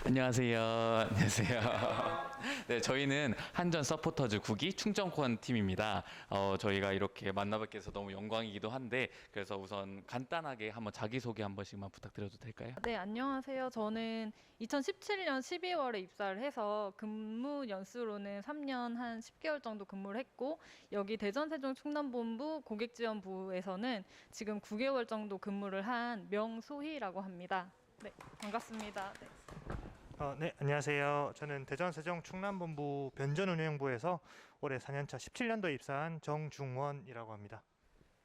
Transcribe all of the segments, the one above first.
안녕하세요. 안녕하세요. 네, 저희는 한전 서포터즈 9기 충정권 팀입니다. 저희가 이렇게 만나뵙게 해서 너무 영광이기도 한데, 그래서 우선 간단하게 한번 자기소개 한 번씩만 부탁드려도 될까요? 네, 안녕하세요. 저는 2017년 12월에 입사를 해서 근무 연수로는 3년 한 10개월 정도 근무를 했고, 여기 대전세종 충남본부 고객지원부에서는 지금 9개월 정도 근무를 한 명소희라고 합니다. 네, 반갑습니다. 네. 네, 안녕하세요. 저는 대전 세종 충남본부 변전운영부에서 올해 4년차 17년도에 입사한 정중원이라고 합니다.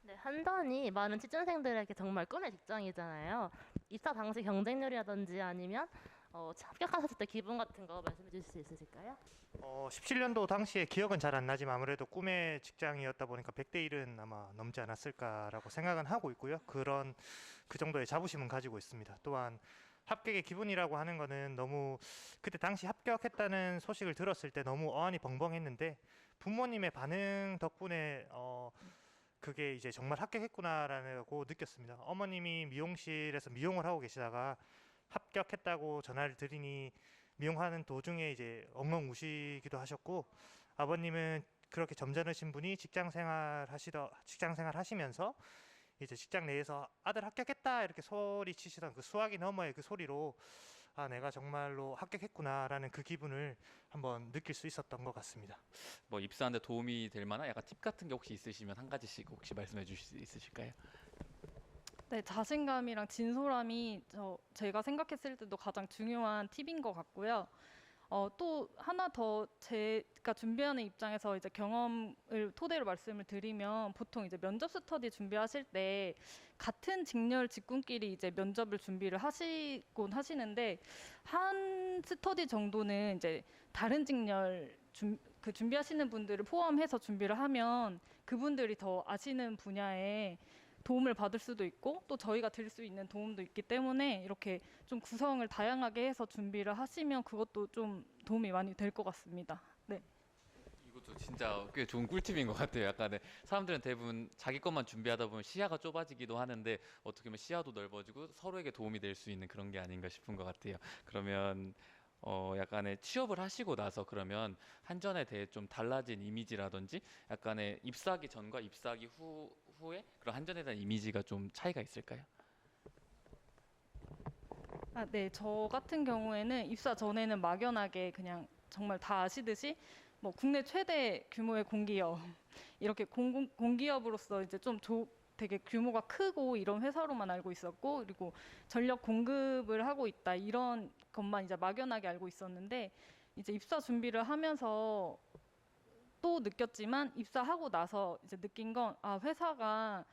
네, 한전이 많은 취준생들에게 정말 꿈의 직장이잖아요. 입사 당시 경쟁률이라든지 아니면 합격하셨을 때 기분 같은 거 말씀해 주실 수 있으실까요? 17년도 당시에 기억은 잘 안 나지만 아무래도 꿈의 직장이었다 보니까 100대 1은 아마 넘지 않았을까라고 생각은 하고 있고요. 그 정도의 자부심은 가지고 있습니다. 또한 합격의 기분이라고 하는 거는 너무 그때 당시 합격했다는 소식을 들었을 때 너무 어안이 벙벙했는데 부모님의 반응 덕분에 그게 이제 정말 합격했구나라고 느꼈습니다. 어머님이 미용실에서 미용을 하고 계시다가 합격했다고 전화를 드리니 미용하는 도중에 이제 엉엉 우시기도 하셨고, 아버님은 그렇게 점잖으신 분이 직장 생활 하시면서 이제 직장 내에서 아들 합격했다 이렇게 소리 치시던 그 수화기 너머의 그 소리로 아, 내가 정말로 합격했구나라는 그 기분을 한번 느낄 수 있었던 것 같습니다. 뭐 입사하는데 도움이 될 만한 약간 팁 같은 게 혹시 있으시면 한 가지씩 혹시 말씀해 주실 수 있으실까요? 네, 자신감이랑 진솔함이 제가 생각했을 때도 가장 중요한 팁인 것 같고요. 또 하나 더 제가 준비하는 입장에서 이제 경험을 토대로 말씀을 드리면 보통 이제 면접 스터디 준비하실 때 같은 직렬 직군끼리 이제 면접을 준비를 하시곤 하시는데 한 스터디 정도는 이제 다른 직렬 준비하시는 분들을 포함해서 준비를 하면 그분들이 더 아시는 분야에 도움을 받을 수도 있고 또 저희가 드릴 수 있는 도움도 있기 때문에 이렇게 좀 구성을 다양하게 해서 준비를 하시면 그것도 좀 도움이 많이 될 것 같습니다. 네. 이것도 진짜 꽤 좋은 꿀팁인 것 같아요. 약간 사람들은 대부분 자기 것만 준비하다 보면 시야가 좁아지기도 하는데 어떻게 보면 시야도 넓어지고 서로에게 도움이 될 수 있는 그런 게 아닌가 싶은 것 같아요. 그러면 약간의 취업을 하시고 나서 그러면 한전에 대해 좀 달라진 이미지라든지 약간의 입사하기 전과 입사하기 후에 그런 한전에 대한 이미지가 좀 차이가 있을까요? 아, 네. 저 같은 경우에는 입사 전에는 막연하게 그냥 정말 다 아시듯이 뭐 국내 최대 규모의 공기업 이렇게 공기업으로서 이제 되게 규모가 크고 이런 회사로만 알고 있었고 그리고 전력 공급을 하고 있다 이런 것만 이제 막연하게 알고 있었는데 이제 입사 준비를 하면서 또 느꼈지만 입사하고 나서 이제 느낀 건 아, 회사가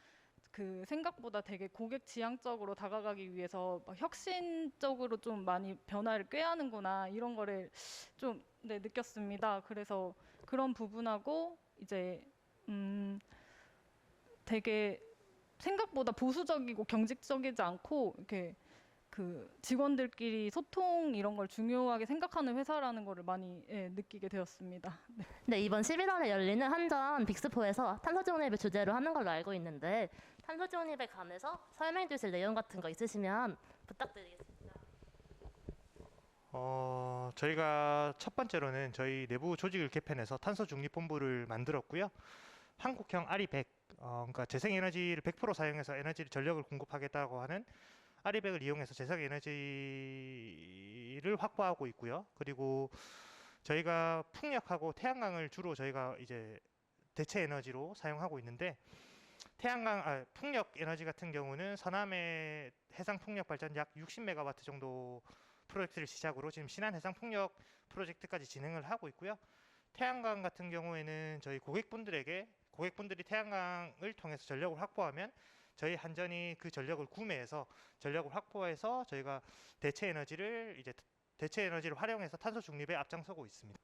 그 생각보다 되게 고객 지향적으로 다가가기 위해서 막 혁신적으로 좀 많이 변화를 꾀하는구나 이런 거를 좀 네, 느꼈습니다. 그래서 그런 부분하고 이제 되게 생각보다 보수적이고 경직적이지 않고 이렇게 그 직원들끼리 소통 이런 걸 중요하게 생각하는 회사라는 거를 많이 느끼게 되었습니다. 네. 네, 이번 11월에 열리는 한전 빅스포에서 탄소 중립을 주제로 하는 걸로 알고 있는데 탄소 중립에 관해서 설명해 주실 내용 같은 거 있으시면 부탁드리겠습니다. 저희가 첫 번째로는 저희 내부 조직을 개편해서 탄소 중립 본부를 만들었고요. 한국형 아리100, 그러니까 재생에너지를 100% 사용해서 에너지를 전력을 공급하겠다고 하는 아리백을 이용해서 재생에너지를 확보하고 있고요. 그리고 저희가 풍력하고 태양광을 주로 저희가 이제 대체 에너지로 사용하고 있는데 풍력 에너지 같은 경우는 서남의 해상 풍력 발전 약 60메가와트 정도 프로젝트를 시작으로 지금 신안 해상 풍력 프로젝트까지 진행을 하고 있고요. 태양광 같은 경우에는 저희 고객분들이 태양광을 통해서 전력을 확보하면 저희 한전이 그 전력을 구매해서 전력을 확보해서 저희가 대체 에너지를 활용해서 탄소 중립에 앞장서고 있습니다.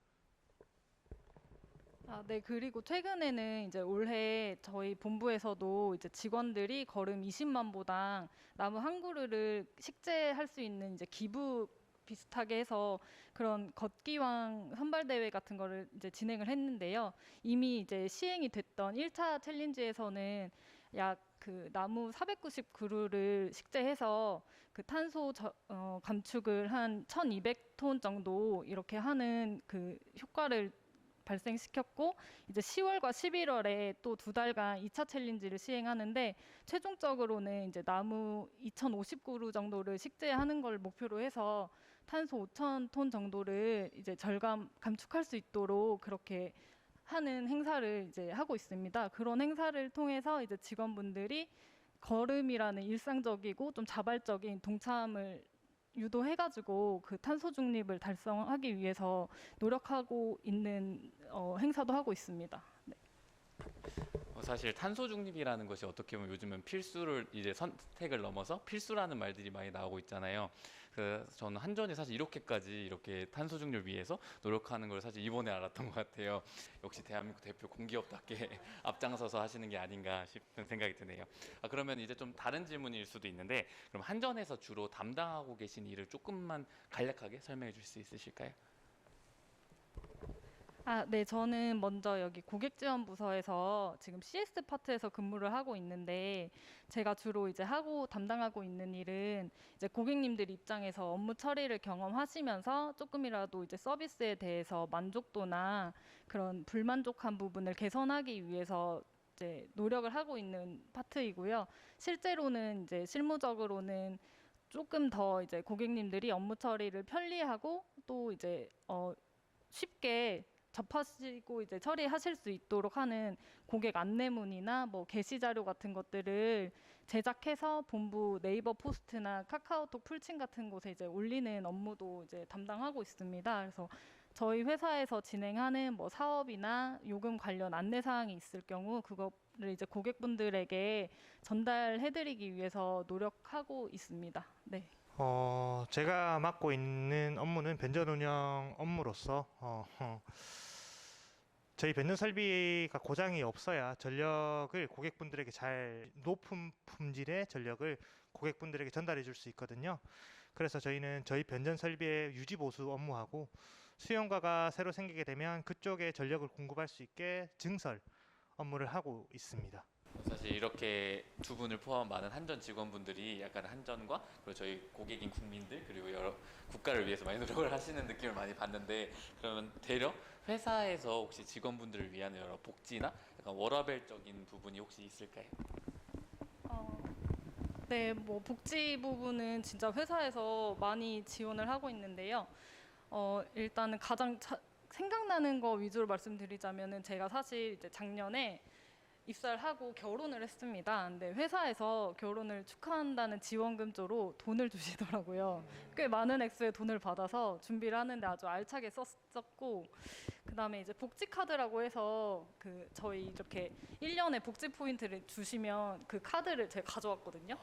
아, 네. 그리고 최근에는 이제 올해 저희 본부에서도 이제 직원들이 걸음 20만 보당 나무 한 그루를 식재할 수 있는 이제 기부 비슷하게 해서 그런 걷기왕 선발 대회 같은 거를 이제 진행을 했는데요. 이미 이제 시행이 됐던 1차 챌린지에서는 약 그 나무 490그루를 식재해서 그 탄소 감축을 한 1,200톤 정도 이렇게 하는 그 효과를 발생시켰고 이제 10월과 11월에 또 2달간 2차 챌린지를 시행하는데 최종적으로는 이제 나무 2,050그루 정도를 식재하는 걸 목표로 해서 탄소 5,000톤 정도를 이제 감축할 수 있도록 그렇게 하는 행사를 이제 하고 있습니다. 그런 행사를 통해서 이제 직원분들이 걸음이라는 일상적이고 좀 자발적인 동참을 유도해가지고 그 탄소 중립을 달성하기 위해서 노력하고 있는 행사도 하고 있습니다. 네. 사실 탄소 중립이라는 것이 어떻게 보면 요즘은 필수를 이제 선택을 넘어서 필수라는 말들이 많이 나오고 있잖아요. 그래서 저는 한전이 사실 이렇게 탄소 중립을 위해서 노력하는 걸 사실 이번에 알았던 것 같아요. 역시 대한민국 대표 공기업답게 앞장서서 하시는 게 아닌가 싶은 생각이 드네요. 그러면 이제 좀 다른 질문일 수도 있는데, 그럼 한전에서 주로 담당하고 계신 일을 조금만 간략하게 설명해 주실 수 있으실까요? 네, 저는 먼저 여기 고객지원부서에서 지금 CS 파트에서 근무를 하고 있는데 제가 주로 이제 담당하고 있는 일은 이제 고객님들 입장에서 업무 처리를 경험하시면서 조금이라도 이제 서비스에 대해서 만족도나 그런 불만족한 부분을 개선하기 위해서 이제 노력을 하고 있는 파트이고요. 실제로는 이제 실무적으로는 조금 더 이제 고객님들이 업무 처리를 편리하고 또 이제 쉽게 접하시고 이제 처리하실 수 있도록 하는 고객 안내문이나 뭐 게시 자료 같은 것들을 제작해서 본부 네이버 포스트나 카카오톡 풀친 같은 곳에 이제 올리는 업무도 이제 담당하고 있습니다. 그래서 저희 회사에서 진행하는 뭐 사업이나 요금 관련 안내 사항이 있을 경우 그거를 이제 고객분들에게 전달해드리기 위해서 노력하고 있습니다. 네. 제가 맡고 있는 업무는 변전 운영 업무로서 저희 변전 설비가 고장이 없어야 전력을 고객분들에게 높은 품질의 전력을 고객분들에게 전달해 줄 수 있거든요. 그래서 저희는 저희 변전 설비의 유지 보수 업무하고 수용과가 새로 생기게 되면 그쪽에 전력을 공급할 수 있게 증설 업무를 하고 있습니다. 사실 이렇게 두 분을 포함한 많은 한전 직원분들이 약간 한전과 그리고 저희 고객인 국민들 그리고 여러 국가를 위해서 많이 노력을 하시는 느낌을 많이 받는데, 그러면 대략 회사에서 혹시 직원분들을 위한 여러 복지나 약간 워라밸적인 부분이 혹시 있을까요? 네, 뭐 복지 부분은 진짜 회사에서 많이 지원을 하고 있는데요. 일단은 가장 생각나는 거 위주로 말씀드리자면은 제가 사실 이제 작년에 입사를 하고 결혼을 했습니다. 근데 회사에서 결혼을 축하한다는 지원금조로 돈을 주시더라고요. 꽤 많은 액수의 돈을 받아서 준비를 하는데 아주 알차게 썼었고, 그다음에 이제 복지 카드라고 해서 그 저희 이렇게 1년에 복지 포인트를 주시면 그 카드를 제가 가져왔거든요.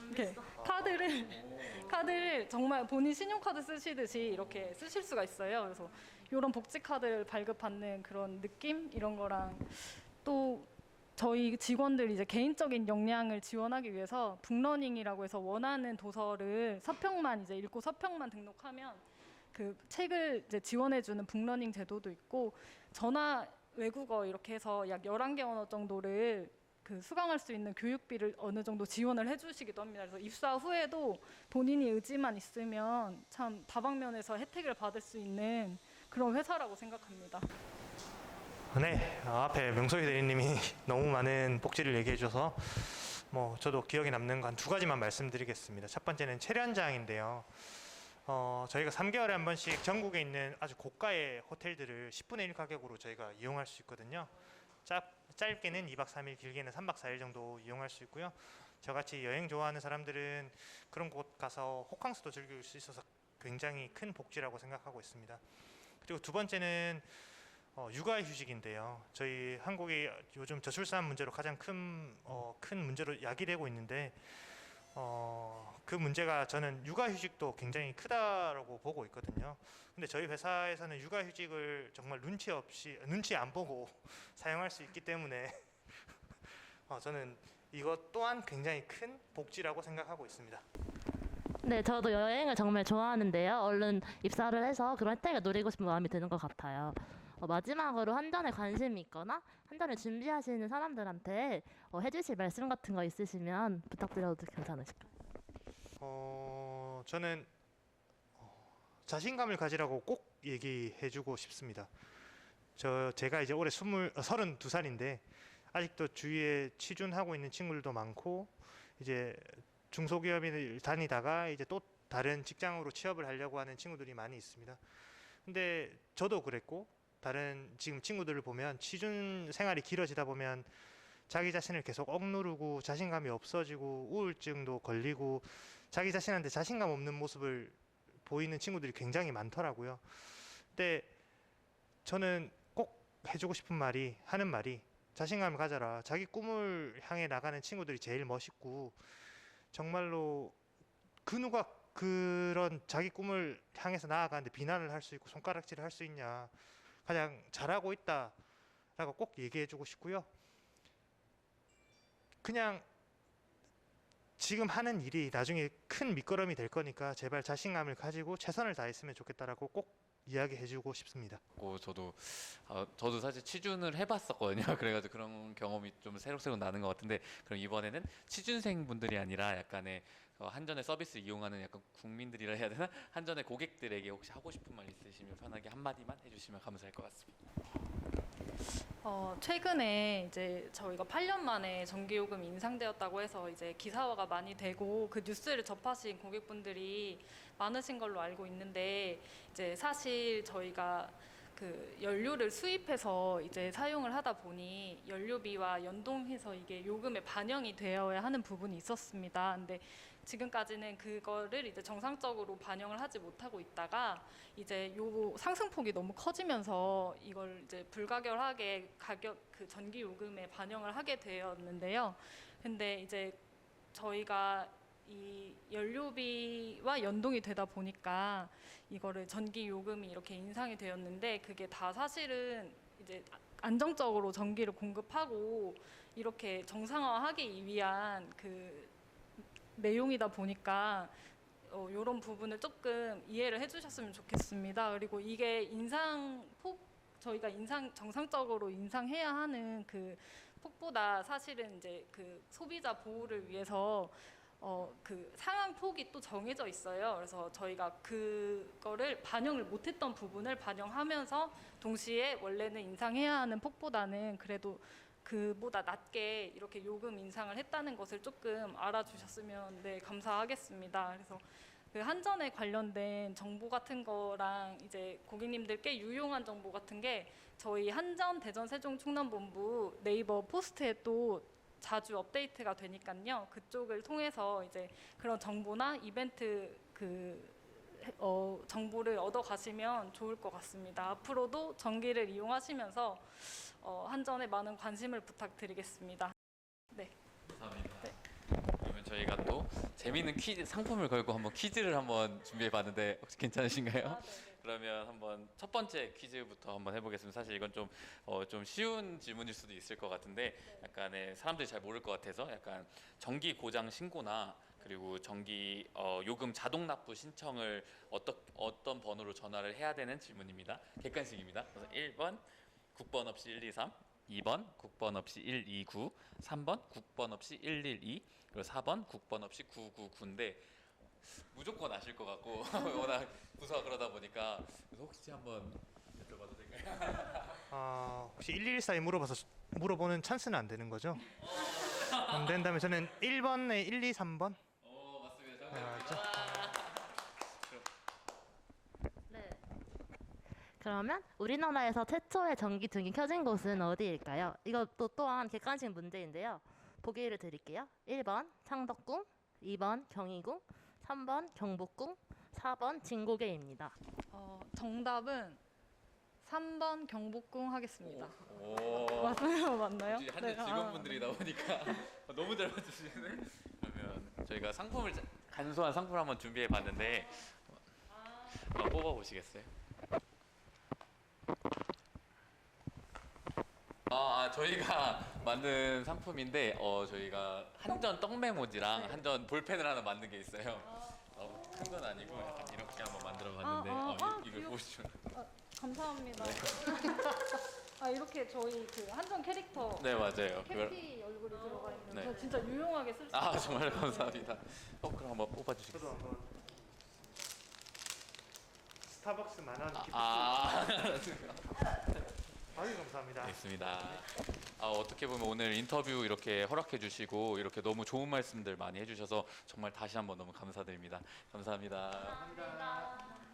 이렇게 카드를 정말 본인 신용카드 쓰시듯이 이렇게 쓰실 수가 있어요. 그래서 이런 복지 카드를 발급받는 그런 느낌 이런 거랑 또 저희 직원들 이제 개인적인 역량을 지원하기 위해서 북러닝이라고 해서 원하는 도서를 서평만 이제 읽고 서평만 등록하면 그 책을 이제 지원해주는 북러닝 제도도 있고, 전화 외국어 이렇게 해서 약 11개 언어 정도를 그 수강할 수 있는 교육비를 어느 정도 지원을 해주시기도 합니다. 그래서 입사 후에도 본인이 의지만 있으면 참 다방면에서 혜택을 받을 수 있는 그런 회사라고 생각합니다. 네, 앞에 명소희 대리님이 너무 많은 복지를 얘기해 줘서 저도 기억에 남는 거 한 2가지만 말씀드리겠습니다. 첫 번째는 체련장인데요. 저희가 3개월에 한 번씩 전국에 있는 아주 고가의 호텔들을 10분의 1 가격으로 저희가 이용할 수 있거든요. 짧게는 2박 3일, 길게는 3박 4일 정도 이용할 수 있고요. 저같이 여행 좋아하는 사람들은 그런 곳 가서 호캉스도 즐길 수 있어서 굉장히 큰 복지라고 생각하고 있습니다. 그리고 두 번째는 육아휴직인데요. 저희 한국이 요즘 저출산 문제로 가장 큰 문제로 야기되고 있는데 그 문제가 저는 육아휴직도 굉장히 크다라고 보고 있거든요. 근데 저희 회사에서는 육아휴직을 정말 눈치 안 보고 사용할 수 있기 때문에 저는 이것 또한 굉장히 큰 복지라고 생각하고 있습니다. 네, 저도 여행을 정말 좋아하는데요. 얼른 입사를 해서 그런 혜택을 누리고 싶은 마음이 드는 것 같아요. 마지막으로 한전에 관심이 있거나 한전을 준비하시는 사람들한테 해주실 말씀 같은 거 있으시면 부탁드려도 괜찮으실까요? 저는 자신감을 가지라고 꼭 얘기해주고 싶습니다. 제가 이제 올해 32살인데 아직도 주위에 취준하고 있는 친구들도 많고 이제 중소기업을 다니다가 이제 또 다른 직장으로 취업을 하려고 하는 친구들이 많이 있습니다. 근데 저도 그랬고 다른 지금 친구들을 보면 취준 생활이 길어지다 보면 자기 자신을 계속 억누르고 자신감이 없어지고 우울증도 걸리고 자기 자신한테 자신감 없는 모습을 보이는 친구들이 굉장히 많더라고요. 근데 저는 꼭 해주고 싶은 말이 하는 말이 자신감을 가져라. 자기 꿈을 향해 나가는 친구들이 제일 멋있고 정말로 그 누가 그런 자기 꿈을 향해서 나아가는데 비난을 할 수 있고 손가락질을 할 수 있냐. 그냥 잘하고 있다라고 꼭 얘기해주고 싶고요. 그냥 지금 하는 일이 나중에 큰 밑거름이 될 거니까 제발 자신감을 가지고 최선을 다했으면 좋겠다라고 꼭 이야기해주고 싶습니다. 저도 사실 취준을 해봤었거든요. 그래가지고 그런 경험이 좀 새록새록 나는 것 같은데 그럼 이번에는 취준생 분들이 아니라 약간의 한전의 서비스 이용하는 약간 국민들이라 해야 되나? 한전의 고객들에게 혹시 하고 싶은 말 있으시면 편하게 한마디만 해주시면 감사할 것 같습니다. 최근에 이제 저희가 8년 만에 전기요금이 인상되었다고 해서 이제 기사화가 많이 되고 그 뉴스를 접하신 고객분들이 많으신 걸로 알고 있는데 이제 사실 저희가 그 연료를 수입해서 이제 사용을 하다 보니 연료비와 연동해서 이게 요금에 반영이 되어야 하는 부분이 있었습니다. 근데 지금까지는 그거를 이제 정상적으로 반영을 하지 못하고 있다가 이제 요 상승폭이 너무 커지면서 이걸 이제 불가결하게 가격 그 전기 요금에 반영을 하게 되었는데요. 근데 이제 저희가 이 연료비와 연동이 되다 보니까 이거를 전기 요금이 이렇게 인상이 되었는데 그게 다 사실은 이제 안정적으로 전기를 공급하고 이렇게 정상화하기 위한 그 내용이다 보니까 이런 부분을 조금 이해를 해주셨으면 좋겠습니다. 그리고 이게 저희가 정상적으로 인상해야 하는 그 폭보다 사실은 이제 그 소비자 보호를 위해서 그 상한 폭이 또 정해져 있어요. 그래서 저희가 그거를 반영을 못했던 부분을 반영하면서 동시에 원래는 인상해야 하는 폭보다는 그래도 그보다 낮게 이렇게 요금 인상을 했다는 것을 조금 알아주셨으면 네, 감사하겠습니다. 그래서 그 한전에 관련된 정보 같은 거랑 이제 고객님들께 유용한 정보 같은 게 저희 한전 대전 세종 충남본부 네이버 포스트에 또 자주 업데이트가 되니까요. 그쪽을 통해서 이제 그런 정보나 이벤트 정보를 얻어 가시면 좋을 것 같습니다. 앞으로도 전기를 이용하시면서 한전에 많은 관심을 부탁드리겠습니다. 네. 감사합니다. 그러면 저희가 또 재미있는 상품을 걸고 한번 퀴즈를 한번 준비해봤는데 혹시 괜찮으신가요? 그러면 한번 첫 번째 퀴즈부터 한번 해보겠습니다. 사실 이건 좀 쉬운 질문일 수도 있을 것 같은데 약간의 사람들이 잘 모를 것 같아서 약간 전기 고장 신고나 그리고 전기 요금 자동 납부 신청을 어떤 번호로 전화를 해야 되는 질문입니다. 객관식입니다. 그래서 1번 국번 없이 123, 2번 국번 없이 129, 3번 국번 없이 112, 그리고 4번 국번 없이 999인데 무조건 아실 것 같고 워낙 부서가 그러다 보니까 그래서 혹시 한번 여쭤봐도 될까요? 혹시 1114에 물어보는 찬스는 안 되는 거죠? 안 된다면 저는 1번에 1, 2, 3번. 맞습니다. 맞죠? 네. 그러면 우리나라에서 최초의 전기 등이 켜진 곳은 어디일까요? 이것도 또한 객관식 문제인데요. 보기를 드릴게요. 1번 창덕궁, 2번 경희궁, 3번 경복궁, 4번 진고개입니다. 정답은 3번 경복궁 하겠습니다. 오. 맞나요? 한대 직원분들이 나오니까 너무 잘 맞추시네. 그러면 저희가 간소한 상품을 한번 준비해 봤는데 한번 뽑아 보시겠어요? 저희가 만든 상품인데 저희가 한전 떡메모지랑 한전 볼펜을 하나 만든 게 있어요. 큰 건 아니고 약간 이렇게 한번 만들어 봤는데 이걸 보시죠. 감사합니다. 아 이렇게 저희 그 한정 캐릭터 네, 맞아요. 그걸 캐피 얼굴이 들어가 있는 네. 저 진짜 유용하게 쓸 수 아, 있어요. 정말 감사합니다. 그럼 한번 뽑아 저도 주시겠어요? 한번 스타벅스 만원 기프트. 아유 감사합니다. 알겠습니다. 어떻게 보면 오늘 인터뷰 이렇게 허락해 주시고 이렇게 너무 좋은 말씀들 많이 해주셔서 정말 다시 한번 너무 감사드립니다. 감사합니다. 감사합니다.